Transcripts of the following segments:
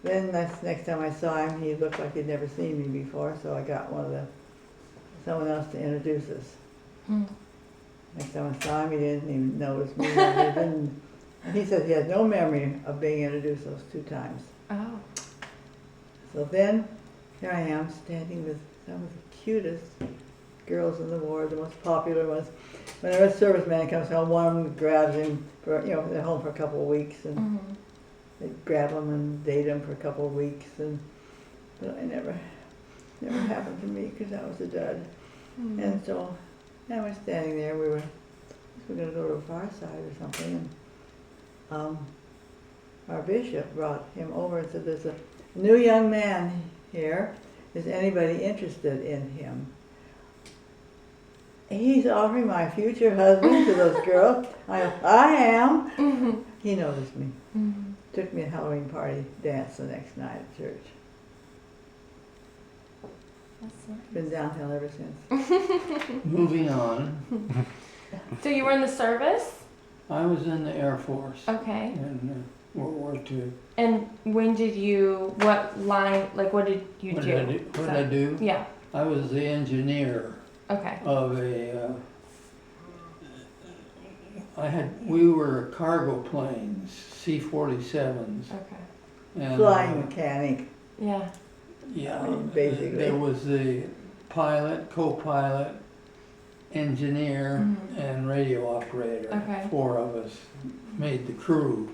Then next time I saw him, he looked like he'd never seen me before, so I got someone else to introduce us. Hmm. Next time I saw him, he didn't even notice me. And he said he had no memory of being introduced those 2 times. Oh. So then, here I am standing with some of the cutest girls in the ward, the most popular ones. Whenever a serviceman comes home, one of them grabs him for, they're home for a couple of weeks, and Mm-hmm. they grab him and date him for a couple of weeks, but I never happened to me because I was a dud. Mm-hmm. And so I was standing there. We were going to go to a fireside or something, and our bishop brought him over and said, "There's a new young man here. Is anybody interested in him?" He's offering my future husband to those girls. I am. Mm-hmm. He noticed me. Mm-hmm. Took me to a Halloween party dance the next night at church. That's nice. Been downhill ever since. Moving on, So you were in the service? I was in the Air Force Okay. in World War II. And when did you, what line, like what did you What do? did I do? What did I do? Yeah. I was the engineer Okay. of we were cargo planes, C-47s. Okay. And, Flying mechanic. Yeah. Yeah, I mean, basically. there was the pilot, co-pilot, engineer, Mhm. and radio operator. Okay. 4 of us made the crew.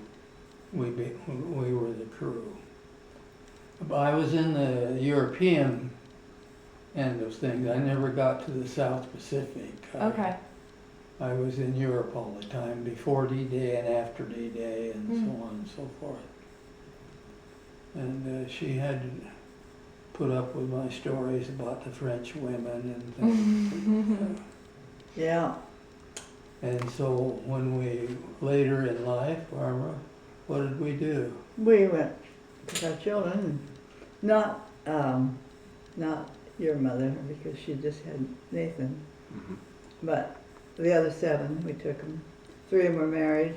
We were the crew. But I was in the European end of things. I never got to the South Pacific. Okay. I was in Europe all the time, before D-Day and after D-Day, and so on and so forth. And she had to put up with my stories about the French women and things. Yeah. And so when later in life, Barbara, what did we do? We went with our children, not your mother, because she just had Nathan, but the other 7, we took them. 3 of them were married,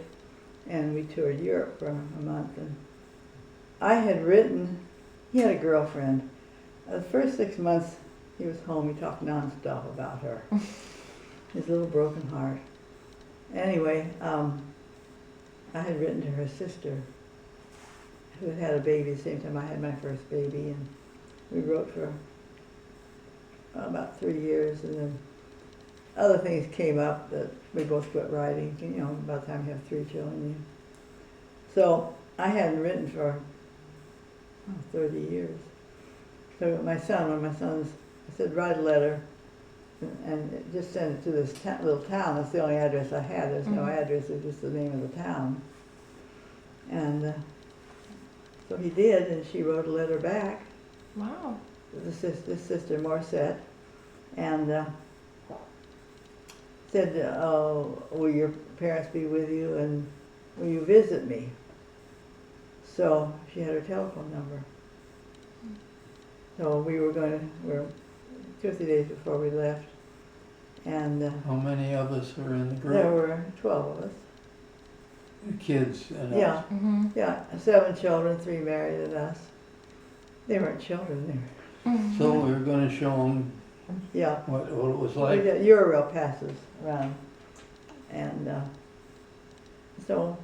and we toured Europe for a month. And I had written, he had a girlfriend. The first 6 months he was home, he talked nonstop about her. His little broken heart. Anyway, I had written to her sister, who had had a baby the same time I had my first baby, and we wrote for about 3 years, and then other things came up that we both quit writing, by the time you have 3 children. So I hadn't written for 30 years. So when my sons, I said, write a letter and just send it to this little town. That's the only address I had. There's no address, it's just the name of the town. And so he did, and she wrote a letter back. Wow. This sister Morissette, and said, will your parents be with you, and will you visit me? So she had her telephone number. So we were 2 or 3 days before we left, and How many of us were in the group? there were 12 of us. The kids and us. Yeah, Mm-hmm. yeah, 7 children, 3 married, and us. They weren't children, they were, Mm-hmm. So we were going to show them yeah. what it was We like. got Eurail passes around, and so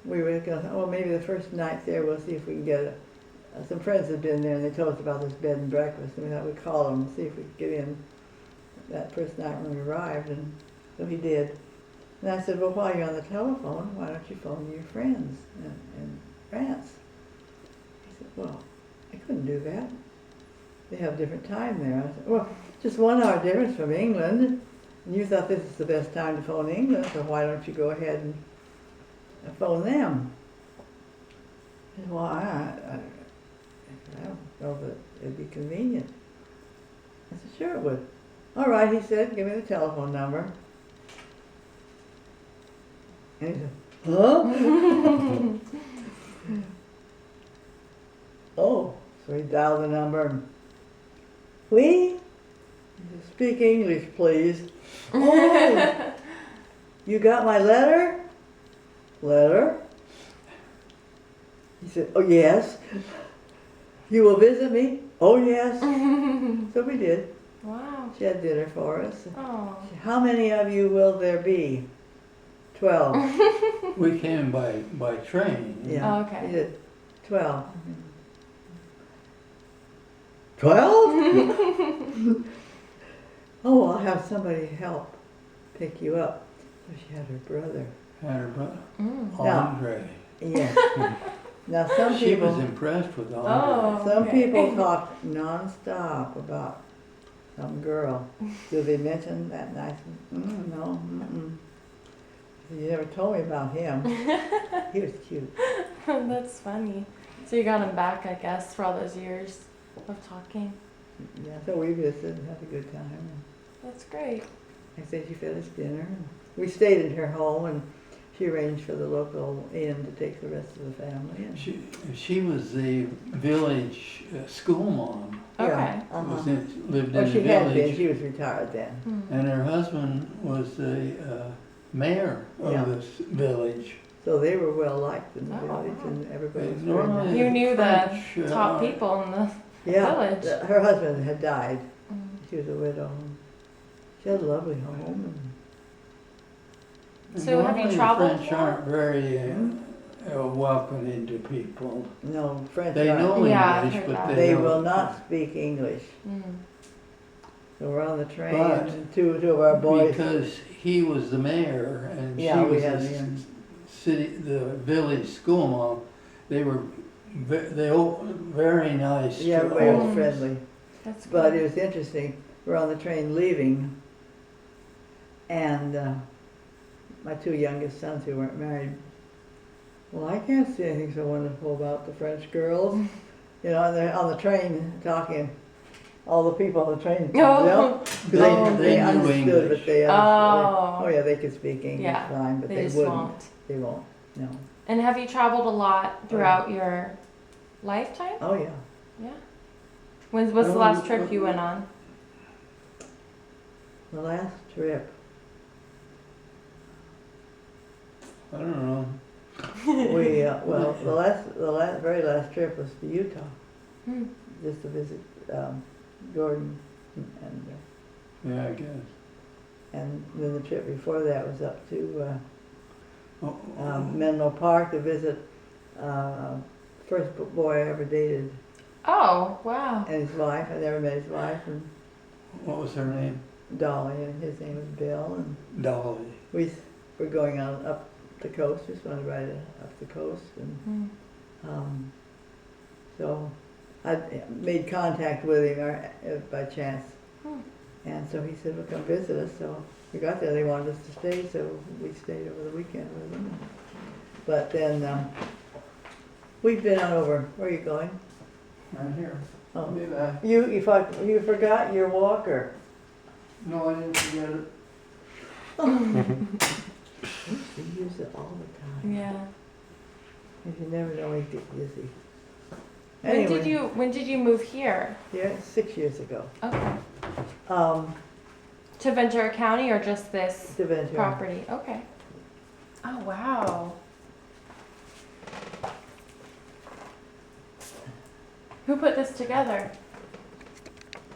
we were going, maybe the first night there, we'll see if we can get some friends had been there, and they told us about this bed and breakfast, and we thought we'd call them and see if we could get in that first night when we arrived, and so he did. And I said, well, while you're on the telephone, why don't you phone your friends in France? He said, well, I couldn't do that. They have different time there. I said, well, just 1 hour difference from England, and you thought this is the best time to phone England, so why don't you go ahead and phone them? He said, well, I don't know if it'd be convenient. I said, sure it would. All right, he said, give me the telephone number. And he said, huh? Oh, so he dialed the number. And, oui? He said, speak English, please. Oh, you got my letter? Letter? He said, oh, yes. You will visit me? Oh, yes. So we did. Wow. She had dinner for us. Oh. How many of you will there be? 12. We came by train. Yeah. Oh, okay. He did. 12. 12? Oh, I'll have somebody help pick you up. So she had her brother. Had her brother, Mm. Andre. Yes. Now some She was people, impressed with Andre. Oh. some okay. people talk nonstop about some girl. Do they mention that nice one? No. Mm-mm. You never told me about him. He was cute. That's funny. So you got him back, I guess, for all those years of talking. Yeah, so we visited and had a good time. That's great. I said she finished dinner. We stayed at her home, and she arranged for the local inn to take the rest of the family. And She was the village school mom. Okay. Yeah, Was uh-huh. lived Well, in she the had been. village. She was retired then. Mm. And her husband was the mayor of Yeah. this village. So they were well liked in the Oh, village, wow. and everybody was Normally- very nice. You knew French, the top uh, people in the Yeah, village. her husband had died. Mm. She was a widow. She had a lovely home. So have you Normally traveled the French a lot? aren't very welcoming to people. And no, French. They aren't- know Yeah, I've English, heard but that. They don't. will not speak English. Mm. So we're on the train, But and two of our boys. Because he was the mayor and she Yeah, we was had the him. the village school mom, they were very nice Yeah, to everybody all. was friendly. That's good. But it was interesting. We're on the train leaving, and my two youngest sons who weren't married. Well, I can't see anything so wonderful about the French girls. You know, and they're on the train talking. All the people on the train. Oh. They knew understood, English. but they Oh. oh yeah, they could speak English Yeah, fine, but They they just wouldn't. won't. They won't. No. And have you traveled a lot throughout your lifetime? Oh yeah. Yeah. What's the last trip you went on? The last trip. I don't know. We well, the very last trip was to Utah, Hmm. just to visit Gordon, and Yeah, I guess. and then the trip before that was up to Oh, Menlo Park to visit first boy I ever dated Oh, wow. and his wife. I never met his wife, and what was her name? Dolly, and his name was Bill, and Dolly. we were going on up the coast. Just wanted to ride up the coast, and Hmm. so I made contact with him by chance. Hmm. And so he said, well, come visit us. So we got there. They wanted us to stay, so we stayed over the weekend with them. But then we've been on over. Where are you going? I'm here. Oh. I'll be back. You forgot your walker. No, I didn't forget it. We use it all the time. Yeah. Because you never know when you get busy. When did you move here? Yeah, 6 years ago. Okay. Um, To Ventura County or just this to Ventura. property? Okay. Oh, wow. Who put this together?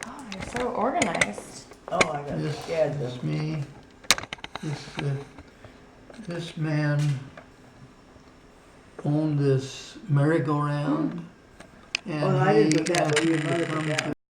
Oh, you're so organized. Oh, I got This scared is though. me. This man owned this merry-go-round. And Oh, I didn't he put that, but asked your me to mother put come that. to